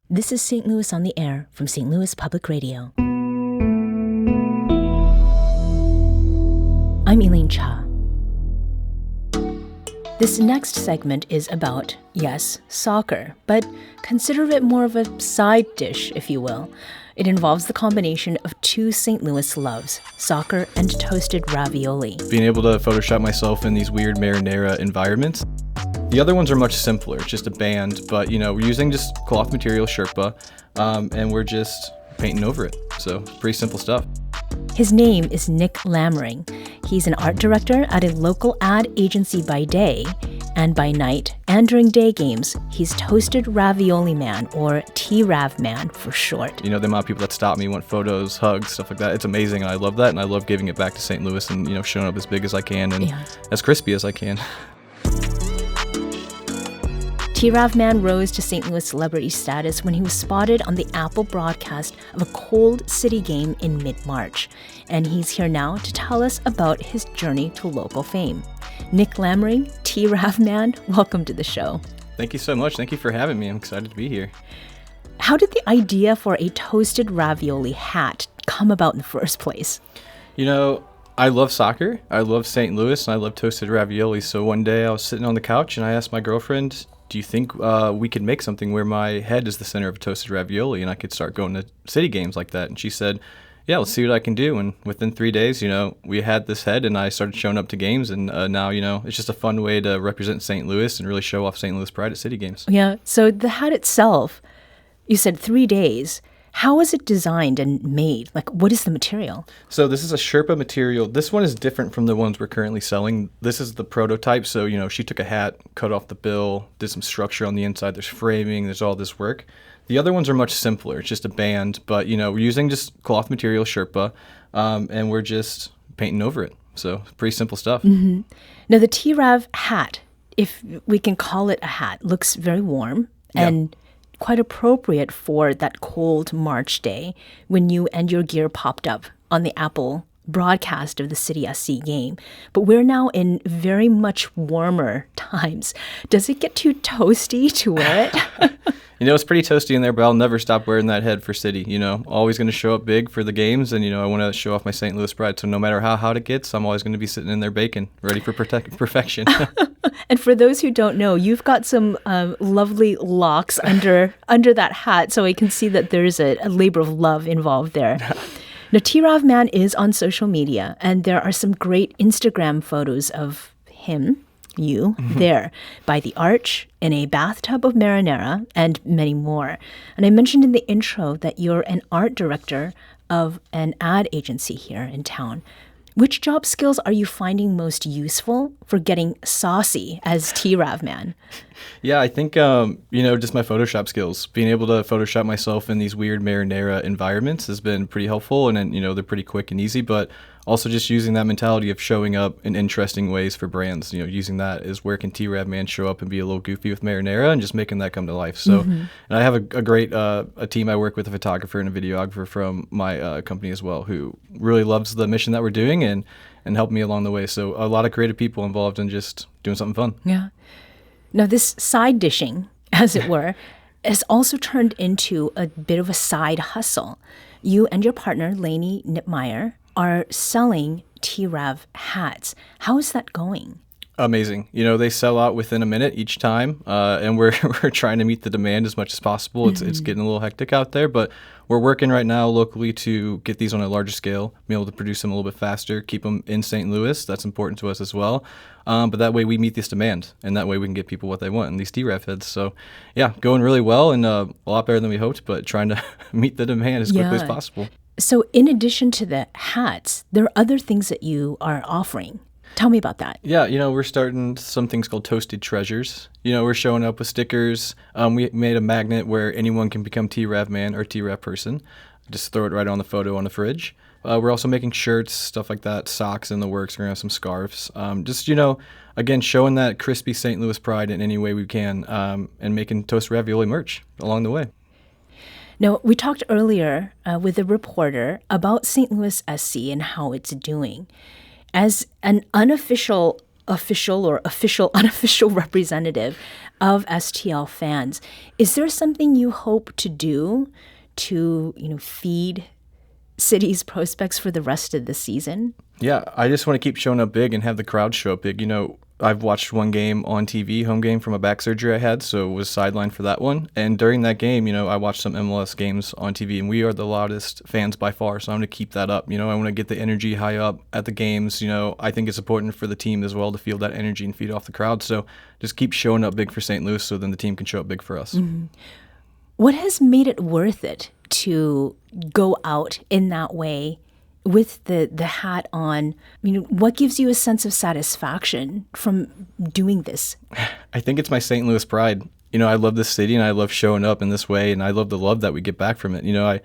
This is St. Louis on the Air from St. Louis Public Radio. I'm Elaine Cha. This next segment is about, yes, soccer, but consider it more of a side dish, if you will. It involves the combination of two St. Louis loves, soccer and toasted ravioli. Being able to Photoshop myself in these weird marinara environments. The other ones are much simpler, it's just a band, but we're using just cloth material Sherpa, and we're just painting over it. So pretty simple stuff. His name is Nick Lammering. He's an art director at a local ad agency by day, and by night, and during day games, he's Toasted Ravioli Man, or T-Rav Man for short. The amount of people that stop me, want photos, hugs, stuff like that, it's amazing, and I love that, and I love giving it back to St. Louis and, showing up as big as I can and as crispy as I can. T-Rav Man rose to St. Louis celebrity status when he was spotted on the Apple broadcast of a cold city game in mid-March. And he's here now to tell us about his journey to local fame. Nick Lammering, T-Rav Man, welcome to the show. Thank you so much. Thank you for having me. I'm excited to be here. How did the idea for a toasted ravioli hat come about in the first place? I love soccer. I love St. Louis, and I love toasted ravioli. So one day I was sitting on the couch and I asked my girlfriend, do you think we could make something where my head is the center of a toasted ravioli and I could start going to city games like that? And she said, yeah, let's see what I can do. And within 3 days, we had this head and I started showing up to games. And now, it's just a fun way to represent St. Louis and really show off St. Louis pride at city games. Yeah. So the hat itself, you said 3 days. How was it designed and made? Like, what is the material? So this is a Sherpa material. This one is different from the ones we're currently selling. This is the prototype. So, she took a hat, cut off the bill, did some structure on the inside. There's framing, there's all this work. The other ones are much simpler. It's just a band, but, we're using just cloth material Sherpa, and we're just painting over it. So pretty simple stuff. Mm-hmm. Now, the T-Rav hat, if we can call it a hat, looks very warm and quite appropriate for that cold March day when you and your gear popped up on the Apple broadcast of the City SC game. But we're now in very much warmer times. Does it get too toasty to wear it? It's pretty toasty in there, but I'll never stop wearing that head for City. Always going to show up big for the games, and, I want to show off my St. Louis pride. So no matter how hot it gets, I'm always going to be sitting in there baking, ready for perfection. And for those who don't know, you've got some lovely locks under that hat, so I can see that there's a labor of love involved there. Now, T-Rav Man is on social media, and there are some great Instagram photos of him, you, there, by the arch, in a bathtub of marinara, and many more. And I mentioned in the intro that you're an art director of an ad agency here in town. Which job skills are you finding most useful for getting saucy as T-Rav Man? Yeah, I think, just my Photoshop skills. Being able to Photoshop myself in these weird marinara environments has been pretty helpful. And then, they're pretty quick and easy, but also just using that mentality of showing up in interesting ways for brands. Using that is where can T-Rav Man show up and be a little goofy with marinara and just making that come to life. So, and I have a great a team I work with, a photographer and a videographer from my company as well, who really loves the mission that we're doing and helped me along the way. So a lot of creative people involved in just doing something fun. Yeah. Now, this side dishing, as it were, has also turned into a bit of a side hustle. You and your partner, Lainey Nipmeyer, are selling T-Rav hats. How is that going? Amazing. They sell out within a minute each time, and we're trying to meet the demand as much as possible. It's getting a little hectic out there, but we're working right now locally to get these on a larger scale, be able to produce them a little bit faster, keep them in St. Louis. That's important to us as well. But that way we meet this demand, and that way we can get people what they want in these T-Rav heads. So, yeah, going really well and a lot better than we hoped, but trying to meet the demand as quickly as possible. So in addition to the hats, there are other things that you are offering. Tell me about that. Yeah, we're starting some things called Toasted Treasures. We're showing up with stickers. We made a magnet where anyone can become T-Rav Man or T-Rav person. Just throw it right on the photo on the fridge. We're also making shirts, stuff like that, socks in the works. We're going to have some scarves. Again, showing that crispy St. Louis pride in any way we can, and making toast ravioli merch along the way. Now, we talked earlier with a reporter about St. Louis SC and how it's doing. As an unofficial official or unofficial representative of STL fans. Is there something you hope to do to, feed City's prospects for the rest of the season? Yeah, I just want to keep showing up big and have the crowd show up big. I've watched one game on TV, home game from a back surgery I had, so was sidelined for that one. And during that game, I watched some MLS games on TV, and we are the loudest fans by far, so I'm going to keep that up. I want to get the energy high up at the games. I think it's important for the team as well to feel that energy and feed off the crowd. So just keep showing up big for St. Louis so then the team can show up big for us. Mm-hmm. What has made it worth it to go out in that way with the hat on? What gives you a sense of satisfaction from doing this? I think it's my St. Louis pride. I love this city and I love showing up in this way, and I love the love that we get back from it.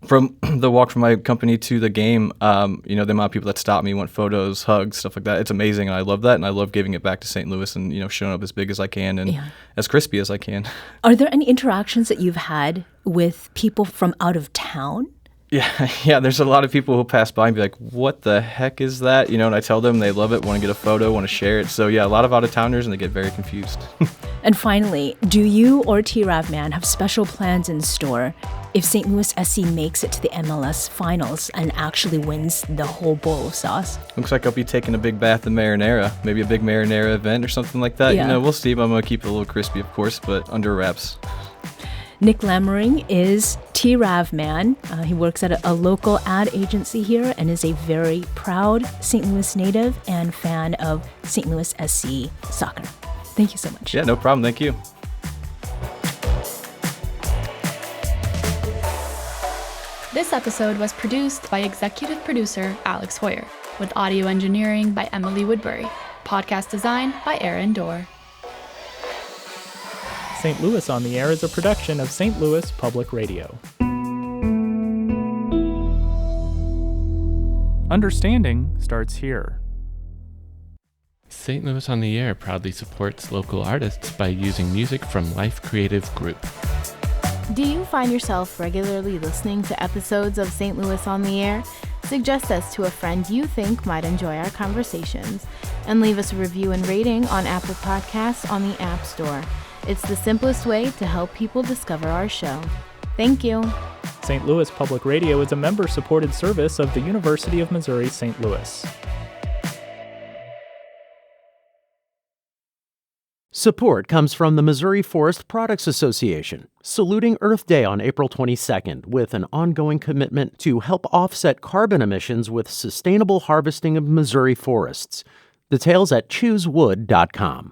From the walk from my company to the game, the amount of people that stop me, want photos, hugs, stuff like that, it's amazing. And I love that, and I love giving it back to St. Louis and, showing up as big as I can and as crispy as I can. Are there any interactions that you've had with people from out of town? Yeah, there's a lot of people who pass by and be like, what the heck is that? And I tell them they love it, want to get a photo, want to share it. So yeah, a lot of out-of-towners, and they get very confused. And finally, do you or T-Rav Man have special plans in store if St. Louis SC makes it to the MLS finals and actually wins the whole bowl of sauce? Looks like I'll be taking a big bath in marinara, maybe a big marinara event or something like that. Yeah. We'll see. I'm going to keep it a little crispy, of course, but under wraps. Nick Lammering is T-Rav Man. He works at a local ad agency here and is a very proud St. Louis native and fan of St. Louis SC soccer. Thank you so much. Yeah, no problem. Thank you. This episode was produced by executive producer Alex Hoyer, with audio engineering by Emily Woodbury, podcast design by Aaron Dorr. St. Louis on the Air is a production of St. Louis Public Radio. Understanding starts here. St. Louis on the Air proudly supports local artists by using music from Life Creative Group. Do you find yourself regularly listening to episodes of St. Louis on the Air? Suggest us to a friend you think might enjoy our conversations, and leave us a review and rating on Apple Podcasts on the App Store. It's the simplest way to help people discover our show. Thank you. St. Louis Public Radio is a member-supported service of the University of Missouri St. Louis. Support comes from the Missouri Forest Products Association, saluting Earth Day on April 22nd with an ongoing commitment to help offset carbon emissions with sustainable harvesting of Missouri forests. Details at choosewood.com.